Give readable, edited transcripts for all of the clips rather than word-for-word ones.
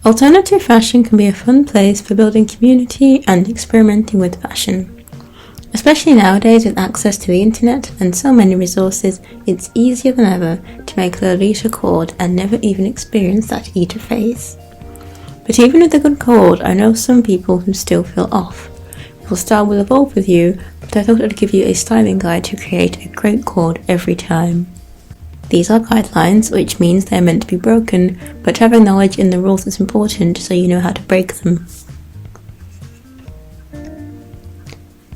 Alternative fashion can be a fun place for building community and experimenting with fashion. Especially nowadays with access to the internet and so many resources, it's easier than ever to make Lolita cord and never even experience that Eater phase. But even with a good cord, I know some people who still feel off. Your style will evolve with you, but I thought I'd give you a styling guide to create a great cord every time. These are guidelines, which means they're meant to be broken, but having knowledge in the rules is important so you know how to break them.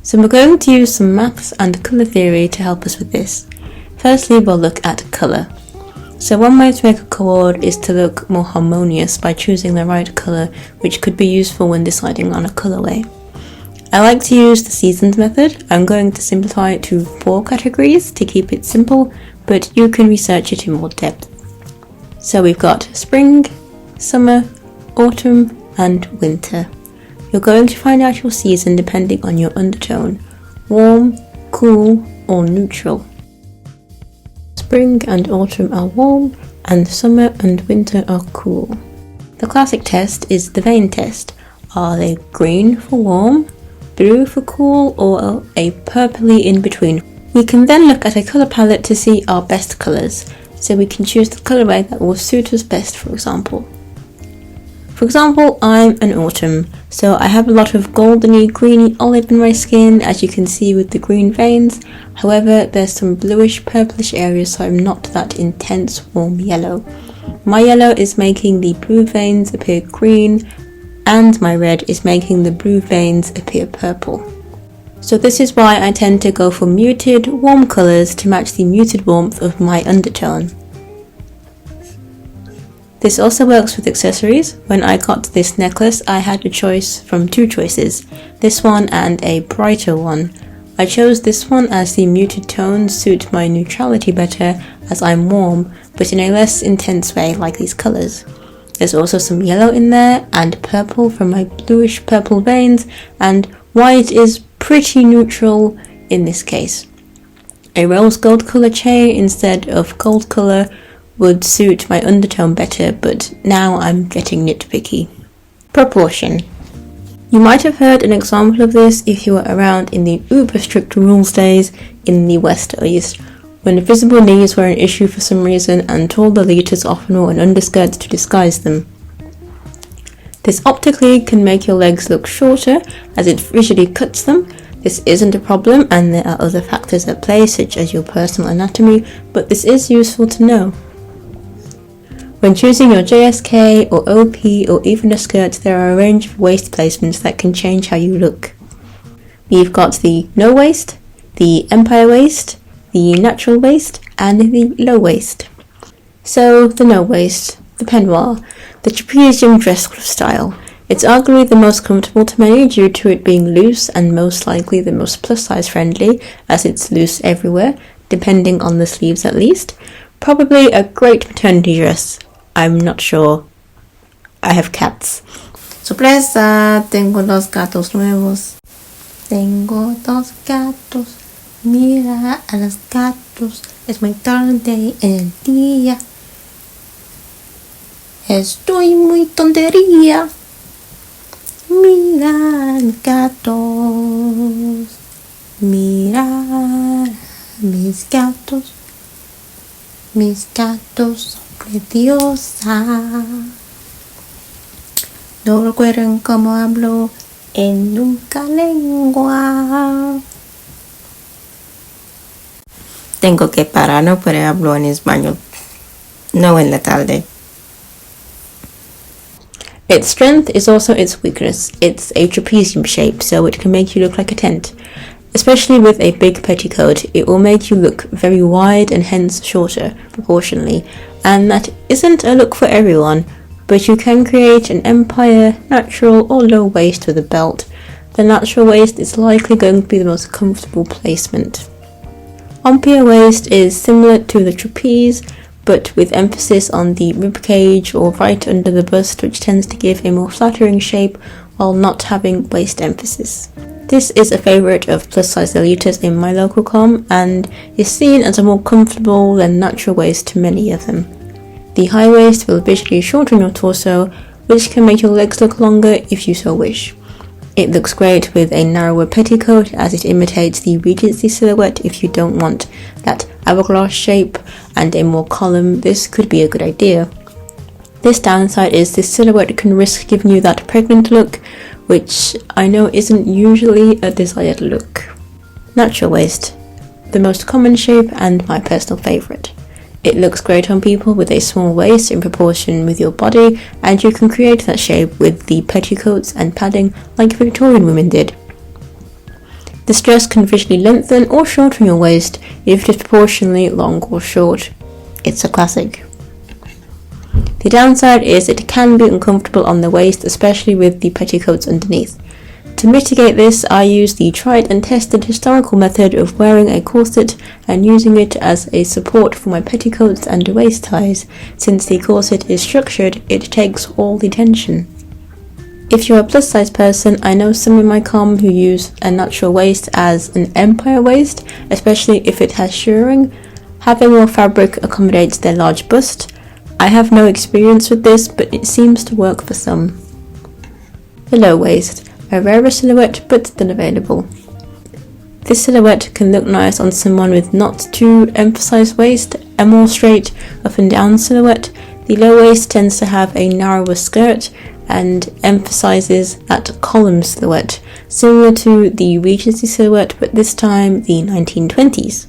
So we're going to use some maths and colour theory to help us with this. Firstly, we'll look at colour. So one way to make a cord is to look more harmonious by choosing the right colour, which could be useful when deciding on a colourway. I like to use the seasons method. I'm going to simplify it to 4 categories to keep it simple, but you can research it in more depth. So we've got spring, summer, autumn and winter. You're going to find out your season depending on your undertone, warm, cool or neutral. Spring and autumn are warm and summer and winter are cool. The classic test is the vein test. Are they green for warm, blue for cool or a purpley in between? We can then look at a colour palette to see our best colours, so we can choose the colourway that will suit us best, for example. For example, I'm an autumn, so I have a lot of goldeny, greeny olive in my skin, as you can see with the green veins. However, there's some bluish purplish areas, so I'm not that intense warm yellow. My yellow is making the blue veins appear green, and my red is making the blue veins appear purple. So this is why I tend to go for muted, warm colours to match the muted warmth of my undertone. This also works with accessories. When I got this necklace, I had a choice from 2 choices, this one and a brighter one. I chose this one as the muted tones suit my neutrality better as I'm warm, but in a less intense way like these colours. There's also some yellow in there and purple from my bluish purple veins, and white is pretty neutral in this case. A rose gold colour chain instead of gold colour would suit my undertone better, but now I'm getting nitpicky. Proportion. You might have heard an example of this if you were around in the uber strict rules days in the West or East, when visible knees were an issue for some reason and tall Lolitas often wore an underskirt to disguise them. This optically can make your legs look shorter as it visually cuts them. This isn't a problem and there are other factors at play such as your personal anatomy, but this is useful to know. When choosing your JSK or OP or even a skirt, there are a range of waist placements that can change how you look. We've got the no waist, the empire waist, the natural waist and the low waist. So the no waist, the peignoir, the trapezium dress style. It's arguably the most comfortable to many due to it being loose and most likely the most plus size friendly as it's loose everywhere, depending on the sleeves at least. Probably a great maternity dress. I'm not sure. I have cats. Sorpresa, tengo 2 gatos nuevos. Tengo 2 gatos. Mira a los gatos. Es muy tarde en el día. Estoy muy tontería. Mira mis gatos. Mira mis gatos. Mis gatos son preciosos. No recuerden cómo hablo en nunca lengua. Tengo que parar, no puedo hablar en español. No en la tarde. Its strength is also its weakness. It's a trapezium shape, so it can make you look like a tent. Especially with a big petticoat, it will make you look very wide and hence shorter, proportionally. And that isn't a look for everyone, but you can create an empire, natural or low waist with a belt. The natural waist is likely going to be the most comfortable placement. Empire waist is similar to the trapeze, but with emphasis on the ribcage or right under the bust, which tends to give a more flattering shape while not having waist emphasis. This is a favourite of plus size Lolitas in my local com and is seen as a more comfortable than natural waist to many of them. The high waist will visually shorten your torso, which can make your legs look longer if you so wish. It looks great with a narrower petticoat as it imitates the Regency silhouette if you don't want that hourglass shape and a more column. This could be a good idea. This downside is this silhouette can risk giving you that pregnant look, which I know isn't usually a desired look. Natural waist, the most common shape and my personal favourite. It looks great on people with a small waist in proportion with your body, and you can create that shape with the petticoats and padding like Victorian women did. This dress can visually lengthen or shorten your waist if disproportionately long or short. It's a classic. The downside is it can be uncomfortable on the waist, especially with the petticoats underneath. To mitigate this, I use the tried and tested historical method of wearing a corset and using it as a support for my petticoats and waist ties. Since the corset is structured, it takes all the tension. If you're a plus size person, I know some in my comm who use a natural waist as an empire waist, especially if it has shirring. Having more fabric accommodates their large bust. I have no experience with this, but it seems to work for some. The low waist, a rarer silhouette but still available. This silhouette can look nice on someone with not too emphasized waist, a more straight up and down silhouette. The low waist tends to have a narrower skirt and emphasizes that column silhouette, similar to the Regency silhouette but this time the 1920s.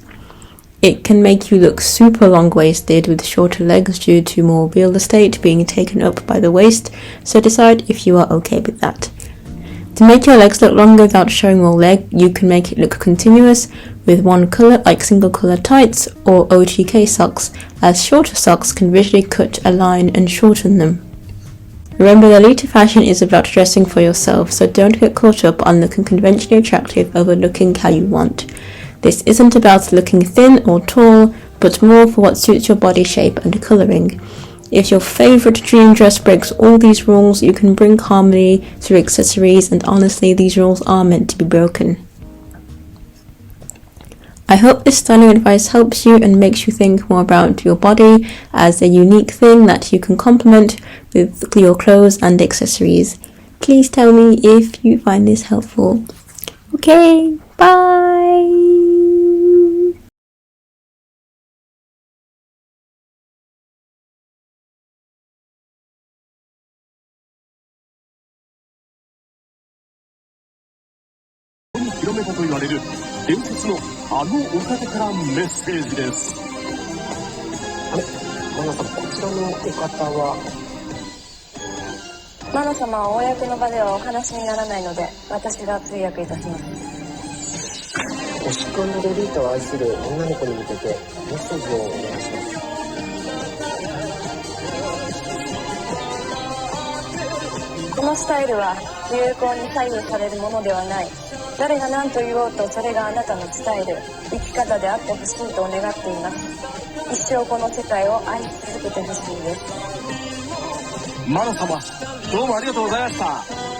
It can make you look super long-waisted with shorter legs due to more real estate being taken up by the waist, so decide if you are okay with that. To make your legs look longer without showing more leg, you can make it look continuous with one colour like single colour tights or OTK socks, as shorter socks can visually cut a line and shorten them. Remember, the elite fashion is about dressing for yourself, so don't get caught up on looking conventionally attractive over looking how you want. This isn't about looking thin or tall, but more for what suits your body shape and colouring. If your favourite dream dress breaks all these rules, you can bring harmony through accessories, and honestly, these rules are meant to be broken. I hope this styling advice helps you and makes you think more about your body as a unique thing that you can complement with your clothes and accessories. Please tell me if you find this helpful. Okay, bye! 広めたと言われる伝説のあのお方からメッセージです。あれ、マナさん、こちらのお方は？マナ様は公の場ではお話にならないので、私が通訳いたします。星君のレリータを愛する女の子に向けてメッセージをお願いします。このスタイルは流行に左右されるものではない。誰が何と言おうとそれがあなたのスタイル、生き方であってほしいと願っています。一生この世界を愛し続けてほしいです。マナ様、どうもありがとうございました。